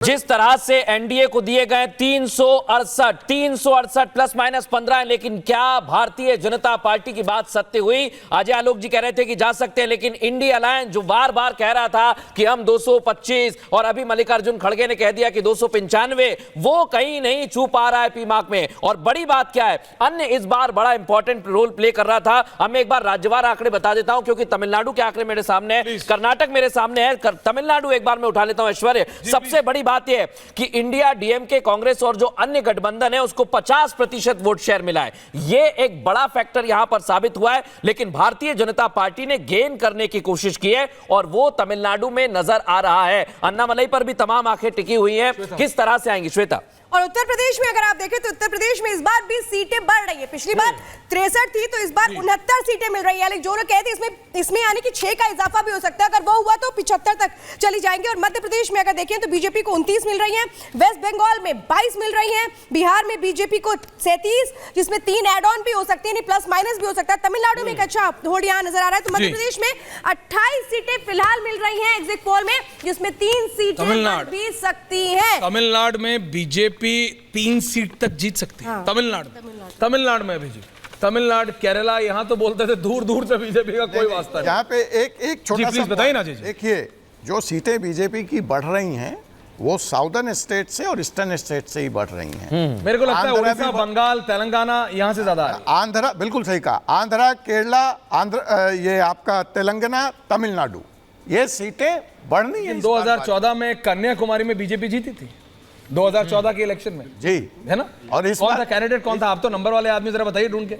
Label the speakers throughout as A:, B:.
A: जिस तरह से एनडीए को दिए गए 368 प्लस माइनस 15, लेकिन क्या भारतीय जनता पार्टी की बात सत्य हुई? अजय आलोक जी कह रहे थे कि जा सकते हैं, लेकिन इंडिया अलायंस जो बार बार कह रहा था कि हम 225 और अभी मल्लिकार्जुन खड़गे ने कह दिया कि 295, वो कहीं नहीं छू पा रहा है पीमाक में। और बड़ी बात क्या है, अन्य इस बार बड़ा इंपॉर्टेंट रोल प्ले कर रहा था। अब मैं एक बार राज्यवार आंकड़े बता देता हूं, क्योंकि तमिलनाडु के आंकड़े मेरे सामने है, कर्नाटक मेरे सामने है, तमिलनाडु एक बार मैं उठा लेता हूं। ऐश्वर्य, सबसे बड़ी बात यह है कि इंडिया, डीएमके, कांग्रेस और जो अन्य गठबंधन है उसको 50% वोट शेयर मिला है। यह एक बड़ा फैक्टर यहां पर साबित हुआ है। लेकिन भारतीय जनता पार्टी ने गेन करने की कोशिश की है और वो तमिलनाडु में नजर आ रहा है। अन्नामलई पर भी तमाम आंखें टिकी हुई हैं, किस तरह से आएंगी श्वेता?
B: और उत्तर प्रदेश में अगर आप देखें तो उत्तर प्रदेश में इस बार भी सीटें बढ़ रही है। पिछली बार 63 थी तो इस बार 69 सीटें मिल रही है। लेकिन जो लोग कहते हैं इसमें यानी कि 6 का इजाफा भी हो सकता है। अगर वो हुआ तो 75 तक चली जाएंगे। और मध्य प्रदेश में अगर देखें तो बीजेपी को 29 मिल रही है, वेस्ट बंगाल में 22 मिल रही है, बिहार में बीजेपी को 37, जिसमें 3 एड ऑन भी हो सकते हैं, प्लस माइनस भी हो सकता है। तमिलनाडु में एक अच्छा होल्ड यहाँ नजर आ रहा है। तो मध्य प्रदेश में 28 सीटें फिलहाल मिल रही है एग्जिट पोल में, जिसमें 3 सीटें भी सकती है।
C: तमिलनाडु में बीजेपी 3 सीट तक जीत सकती है। तमिलनाडु में बीजेपी, तमिलनाडु, केरला, यहाँ तो बोलते थे दूर दूर से बीजेपी का कोई वास्ता नहीं।
D: यहाँ पे एक छोटा सा
C: बताइए ना जी।
D: देखिए, जो सीटें बीजेपी की बढ़ रही हैं वो साउदर्न स्टेट से और ईस्टर्न स्टेट से ही बढ़ रही हैं।
C: मेरे को लगता है उड़ीसा, बंगाल, तेलंगाना यहाँ से ज्यादा है।
D: आंध्रा, बिल्कुल सही कहा, आंध्रा, केरला, ये आपका तेलंगाना, तमिलनाडु, ये सीटें बढ़नी है।
C: 2014 में कन्याकुमारी में बीजेपी जीती थी, 2014 के इलेक्शन में
D: जी,
C: है ना।
D: और इस
C: कौन था कैंडिडेट, कौन था? आप तो नंबर वाले आदमी, जरा बताइए ढूंढ के।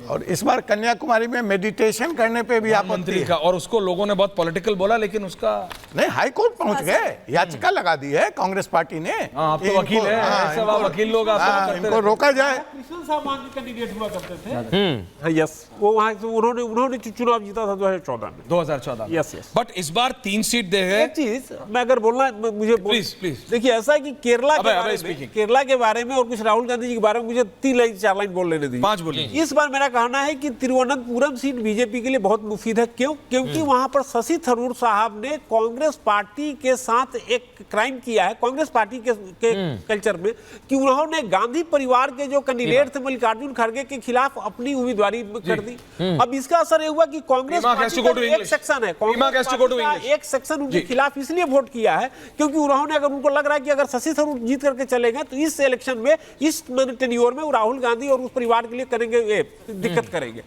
D: और इस बार कन्याकुमारी में मेडिटेशन करने पे भी आपत्ति है।
C: और उसको लोगों ने बहुत पॉलिटिकल बोला, लेकिन उसका
D: नहीं, हाई कोर्ट पहुंच गए, याचिका लगा दी है कांग्रेस पार्टी ने।
C: आप तो वकील है, सब वकील लोग
D: इनको रोका जाए।
E: कृष्ण साहब वहाँ के कैंडिडेट हुआ करते थे। यस, वो वहाँ से उन्होंने चुनाव जीता था 2014 में।
C: 2014
E: यस।
C: बट इस बार 3 सीट दे गए।
E: एक चीज मैं अगर बोलना, मुझे
C: प्लीज
E: देखिए, ऐसा है कि केरला के बारे में और कुछ राहुल गांधी जी के बारे में मुझे 3 लाइन 4 लाइन बोल लेने दीजिए।
C: 5 बोलिए।
E: इस बार मेरा कहना है कि तिरुवनंतपुरम सीट बीजेपी के लिए बहुत मुफीद है। क्यों? क्योंकि वहां पर शशि थरूर साहब ने कांग्रेस पार्टी के साथ एक क्राइम किया है, कांग्रेस पार्टी के कल्चर में, कि उन्होंने गांधी परिवार के जो कैंडिडेट थे मल्लिकार्जुन खड़गे के खिलाफ अपनी उम्मीदवारी कर दी। अब इसका असर ये हुआ कि कांग्रेस पार्टी का एक सेक्शन है, एक सेक्शन उनके खिलाफ इसलिए वोट किया है क्योंकि उन्होंने, अगर उनको लग रहा है कि अगर शशि थरूर जीत करके चले गए तो इस इलेक्शन में, इस टेन्योर में राहुल गांधी और उस परिवार के लिए करेंगे, दिक्कत करेंगे।